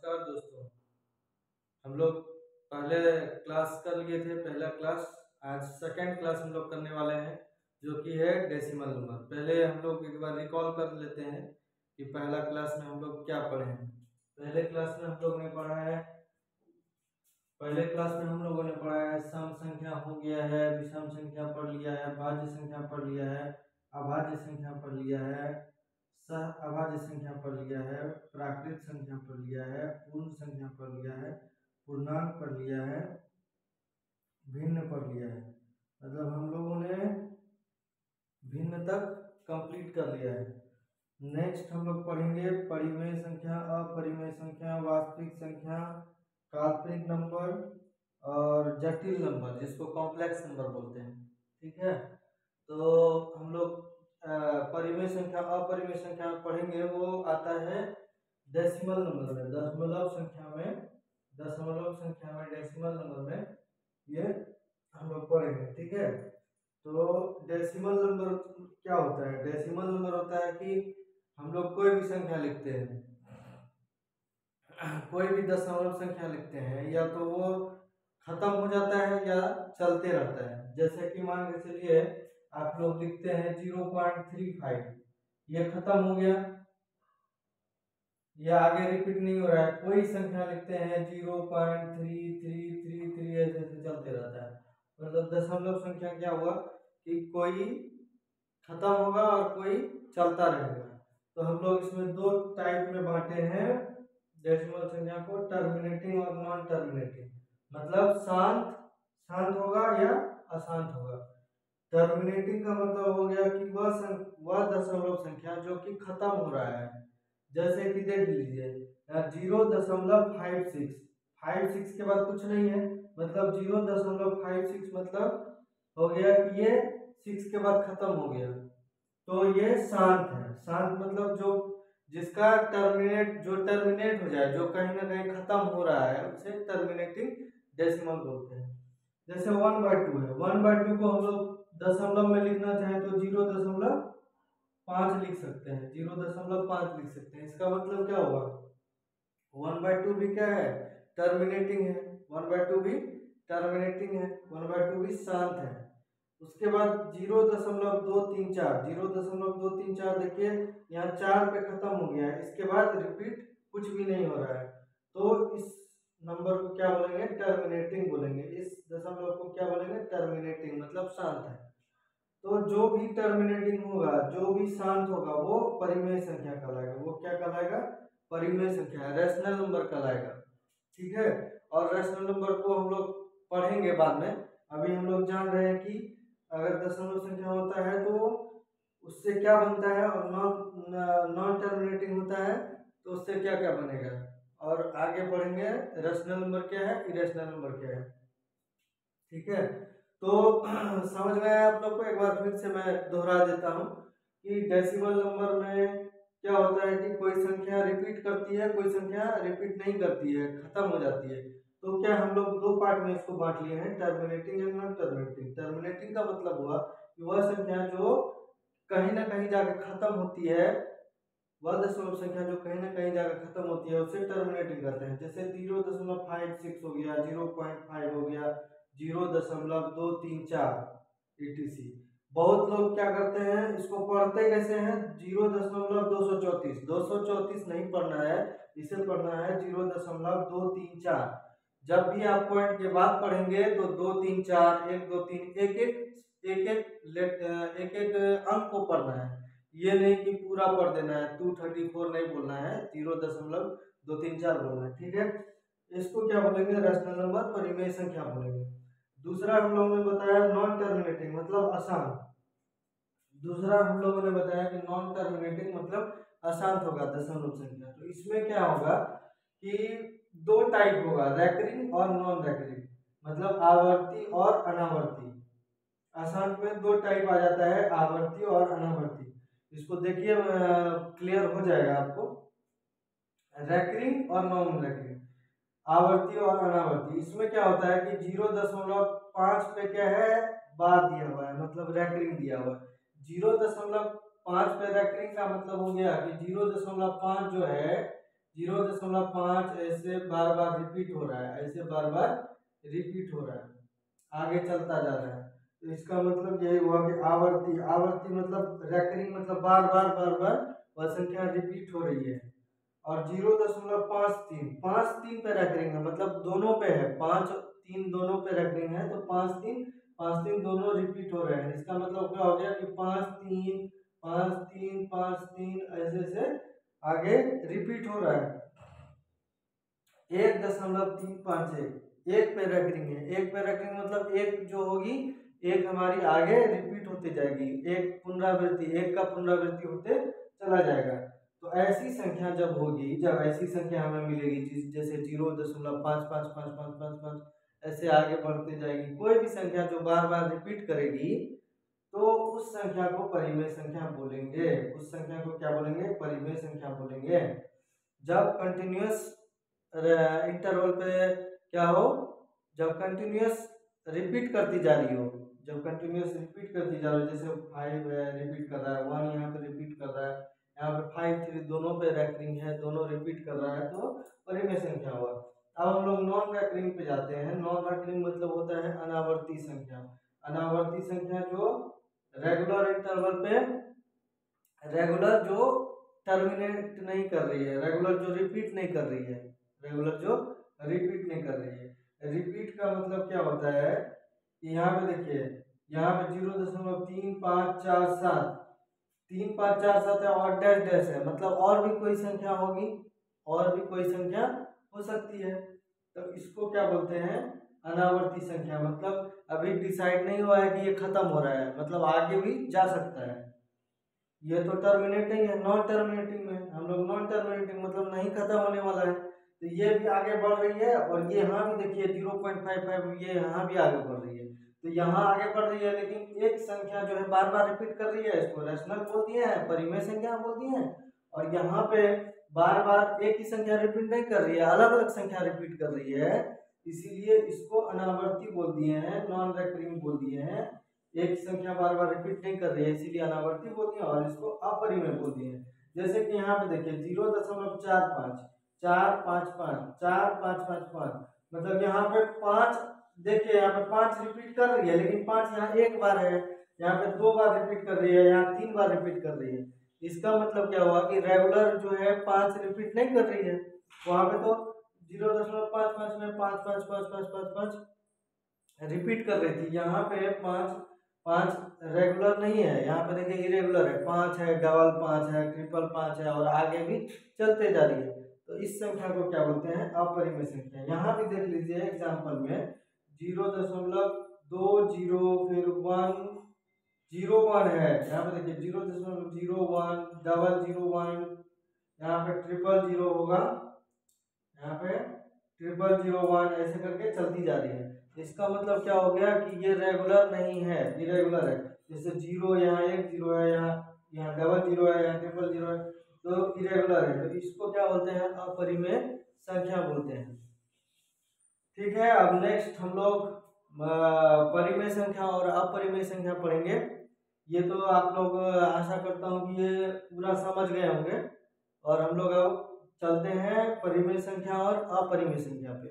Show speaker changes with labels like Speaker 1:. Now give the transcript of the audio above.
Speaker 1: नमस्कार दोस्तों। हम लोग पहले क्लास कर लिए थे, पहला क्लास। आज सेकंड क्लास हम लोग करने वाले हैं, जो कि है डेसिमल नंबर। पहले हम लोग एक बार रिकॉल कर लेते हैं कि पहला क्लास में हम लोग क्या पढ़े हैं। पहले क्लास में हम लोग ने पढ़ा है पहले क्लास में हम लोगों ने पढ़ा है सम संख्या हो गया है, विषम संख्या पढ़ लिया है, भाज्य संख्या पढ़ लिया है, अभाज्य संख्या पढ़ लिया है, सह अभाज्य संख्या पढ़ लिया है, प्राकृत संख्या पढ़ लिया है, पूर्ण संख्या पढ़ लिया है, पूर्णांक पढ़ लिया है, भिन्न पढ़ लिया है। मतलब हम लोगों ने भिन्न तक कंप्लीट कर लिया है। नेक्स्ट हम लोग पढ़ेंगे परिमेय संख्या, अपरिमेय संख्या, वास्तविक संख्या, काल्पनिक नंबर और जटिल नंबर, जिसको कॉम्प्लेक्स नंबर बोलते हैं। ठीक है, तो हम लोग परिमेय संख्या अपरिमेय संख्या पढ़ेंगे। वो आता है डेसिमल नंबर में, दशमलव संख्या में डेसिमल नंबर में ये हम लोग पढ़ेंगे। ठीक है, तो डेसिमल नंबर क्या होता है? डेसिमल नंबर होता है कि हम लोग कोई भी संख्या लिखते हैं, कोई भी दशमलव संख्या लिखते हैं, या तो वो खत्म हो जाता है या चलते रहता है। जैसे कि मान के चलिए आप लोग लिखते हैं 0.35, ये खत्म हो गया, ये आगे रिपीट नहीं हो रहा है। कोई संख्या लिखते हैं 0.3333, ऐसे ऐसे चलते रहता है। मतलब दशमलव संख्या क्या हुआ कि कोई खत्म होगा और कोई चलता रहेगा। तो हम लोग इसमें दो टाइप में बांटे हैं डेसिमल संख्या को, टर्मिनेटिंग और नॉन टर्मिनेटिंग। मतलब शांत होगा या अशांत होगा। टर्मिनेटिंग का मतलब हो गया कि वह दशमलव संख्या जो कि खत्म हो रहा है। जैसे कि देख लीजिए 0.56, 56 के बाद कुछ नहीं है, मतलब 0.56 मतलब हो गया कि ये 6 के बाद खत्म हो गया, तो ये शांत है। शांत मतलब जो जिसका टर्मिनेट हो जाए, जो कहीं ना कहीं खत्म हो रहा है, उसे टर्मिनेटिंग डेसिमल बोलते हैं। जैसे 1/2 है, 1/2 को हम लोग दशमलव में लिखना चाहें तो 0.5 लिख सकते हैं, 0.5 लिख सकते हैं। इसका मतलब क्या हुआ? 1/2 भी क्या है? टर्मिनेटिंग है। 1/2 भी टर्मिनेटिंग है, 1/2 भी शांत है। उसके बाद 0.234 देखिए यहाँ 4 पे खत्म हो गया है, इसके बाद रिपीट कुछ भी नहीं हो रहा है, तो इस नंबर को क्या बोलेंगे? टर्मिनेटिंग बोलेंगे। इस दशमलव को क्या बोलेंगे? टर्मिनेटिंग, मतलब शांत है। तो जो भी टर्मिनेटिंग होगा, जो भी शांत होगा, वो परिमेय संख्या कहलाएगा। वो क्या कहलाएगा? परिमेय संख्या, रैशनल नंबर कहलाएगा। ठीक है, और रैशनल नंबर को हम लोग पढ़ेंगे बाद में। अभी हम लोग जान रहे हैं कि अगर दशमलव संख्या होता है तो उससे क्या बनता है, और नॉन टर्मिनेटिंग होता है तो उससे क्या क्या बनेगा। और आगे पढ़ेंगे रैशनल नंबर क्या है, इरेशनल नंबर क्या है। ठीक है, तो समझ में आया आप लोग को? एक बार फिर से मैं दोहरा देता हूँ कि डेसिमल नंबर में क्या होता है कि कोई संख्या रिपीट करती है, कोई संख्या रिपीट नहीं करती है, खत्म हो जाती है। तो क्या हम लोग दो पार्ट में इसको बांट लिए हैं, terminating and non terminating. Terminating का मतलब हुआ कि वह संख्या जो कहीं ना कहीं जाकर खत्म होती है, वह दशमलव संख्या जो कहीं ना कहीं जाकर खत्म होती है, उसे टर्मिनेटिंग करते हैं। जैसे 0.56 हो गया, 0.5 हो गया, 0.234 etc। बहुत लोग क्या करते हैं, इसको पढ़ते कैसे हैं? 0.234, 234 नहीं पढ़ना है, इसे पढ़ना है 0.234। जब भी आप पॉइंट के बाद पढ़ेंगे तो 2 3 4 1 2 3 एक एक अंक को पढ़ना है। ये नहीं कि पूरा पढ़ देना है, 234 नहीं बोलना है, 0.234 बोलना है। ठीक है, इसको क्या बोलेंगे? रैशनल नंबर, परिमेय संख्या बोलेंगे। दूसरा हम लोगों ने बताया नॉन टर्मिनेटिंग, मतलब अशांत। दूसरा हम लोगों ने बताया कि नॉन टर्मिनेटिंग मतलब अशांत होगा दशमलव संख्या। तो इसमें क्या होगा कि दो टाइप होगा, रैकरिंग और नॉन रैकरिंग, मतलब आवर्ती और अनावर्ती। अशांत में दो टाइप आ जाता है, आवर्ती और अनावर्ती। इसको देखिए क्लियर हो जाएगा आपको। रैकरिंग और नॉन रैकरिंग, आवर्ती और अनावर्ती। इसमें क्या होता है कि 0.5 पे क्या है? बार दिया हुआ है, मतलब रैकरिंग दिया हुआ है। 0.5 पे रैकरिंग का मतलब हो गया कि 0.5 जो है, 0.5 ऐसे बार बार रिपीट हो रहा है, ऐसे बार बार रिपीट हो रहा है, आगे चलता जा रहा है। तो इसका मतलब यही हुआ कि आवर्ती, आवर्ती मतलब रेकरिंग, मतलब बार बार वह संख्या रिपीट हो रही है। और 0.53, 5 3 पे रेकरिंग है, मतलब दोनों पे है, 5 3 दोनों पे रेकरिंग है, तो 5 3 दोनों रिपीट हो रहे हैं। इसका मतलब क्या हो गया कि 5 3 5 3 5 3 ऐसे से आगे रिपीट हो रहा है। 1.351 एक पे रेकरिंग है, एक पे रेकरिंग मतलब एक जो होगी, एक हमारी आगे रिपीट होती जाएगी, एक पुनरावृत्ति, एक का पुनरावृत्ति होते चला जाएगा। तो ऐसी संख्या जब होगी, जब ऐसी संख्या हमें मिलेगी जैसे 0.555555 ऐसे आगे बढ़ते जाएगी, कोई भी संख्या जो बार बार रिपीट करेगी, तो उस संख्या को परिमेय संख्या बोलेंगे। उस संख्या को क्या बोलेंगे? परिमेय संख्या बोलेंगे। जब कंटिन्यूअस इंटरवल पे क्या हो, जब कंटिन्यूअस रिपीट करती जा रही हो, जब कंटिन्यूअस रिपीट करती जा रही हो, जैसे 5 है रिपीट कर रहा है, 1 यहाँ पे रिपीट कर रहा है, यहाँ पे 5 3 दोनों पे रेकरिंग है, दोनों रिपीट कर रहा है, तो परिमेय संख्या हुआ। अब हम लोग नॉन रेकरिंग पे जाते हैं। नॉन रेकरिंग मतलब होता है अनावर्ती संख्या। अनावर्ती संख्या जो रेगुलर इंटरवल पे, रेगुलर जो टर्मिनेट नहीं कर रही है, रेगुलर जो रिपीट नहीं कर रही है, रेगुलर जो रिपीट नहीं कर रही है। रिपीट का मतलब क्या होता है कि यहाँ पे देखिए, यहाँ पे 0.3547 3547 है और डैश डैश है, मतलब और भी कोई संख्या होगी, और भी कोई संख्या हो सकती है। तो इसको क्या बोलते हैं? अनावर्ती संख्या। मतलब अभी डिसाइड नहीं हुआ है कि ये खत्म हो रहा है, मतलब आगे भी जा सकता है। ये तो टर्मिनेटिंग है, नॉन टर्मिनेटिंग में हम लोग नॉन टर्मिनेटिंग मतलब नहीं खत्म होने वाला है। तो ये भी आगे बढ़ रही है, और ये यहाँ भी देखिए 0.55 ये यहाँ भी आगे बढ़ रही है। तो यहाँ आगे बढ़ रही है, लेकिन एक संख्या जो है बार बार रिपीट कर रही है, इसको रेशनल बोल दिए हैं, परिमेय संख्या बोल दिए हैं। और यहाँ पे बार बार एक ही संख्या रिपीट नहीं कर रही है, अलग अलग संख्या रिपीट कर रही है, इसीलिए इसको अनावर्ती बोल दिए हैं, नॉन रेकरिंग बोल दिए हैं। एक संख्या बार बार रिपीट नहीं कर रही है, इसीलिए अनावर्ती बोल दिए, और इसको अपरिमेय बोल दिए। जैसे कि यहाँ पे देखिए 0.45 4 5 5 4 5 5 5, मतलब यहाँ पे 5, देखिए यहाँ पे 5 रिपीट कर रही है, लेकिन 5 यहाँ एक बार है, यहाँ पे 2 बार रिपीट कर रही है, यहाँ 3 बार रिपीट कर रही है। इसका मतलब क्या हुआ कि रेगुलर जो है 5 रिपीट नहीं कर रही है, वहां पे तो 0.55 में 5 5 5 5 5 5 रिपीट कर रही थी, यहाँ पे 5 5 रेगुलर नहीं है, यहाँ पे देखिए इरेगुलर है, 5 है, डबल 5 है, ट्रिपल 5 है, और आगे भी चलते जा रही है। तो इस संख्या को क्या बोलते हैं? अपरिमेय संख्या। यहाँ भी देख लीजिए एग्जाम्पल में 0.20 फिर 101 है, यहाँ पे देखिए 0.01 डबल 01, यहाँ पे 000 होगा, यहाँ पे 0001 ऐसे करके चलती जा रही है। इसका मतलब क्या हो गया कि ये रेगुलर नहीं है, इरेगुलर है। जैसे 0 यहाँ 1 0 है, यहाँ डबल 0 है, यहाँ 000 है, तो इरेगुलर है। तो इसको क्या बोलते हैं? अपरिमेय संख्या बोलते हैं। ठीक है, अब नेक्स्ट हम लोग परिमेय संख्या और अपरिमेय संख्या पढ़ेंगे। ये तो आप लोग आशा करता हूँ कि ये पूरा समझ गए होंगे, और हम लोग अब चलते हैं परिमेय संख्या और अपरिमेय संख्या पे।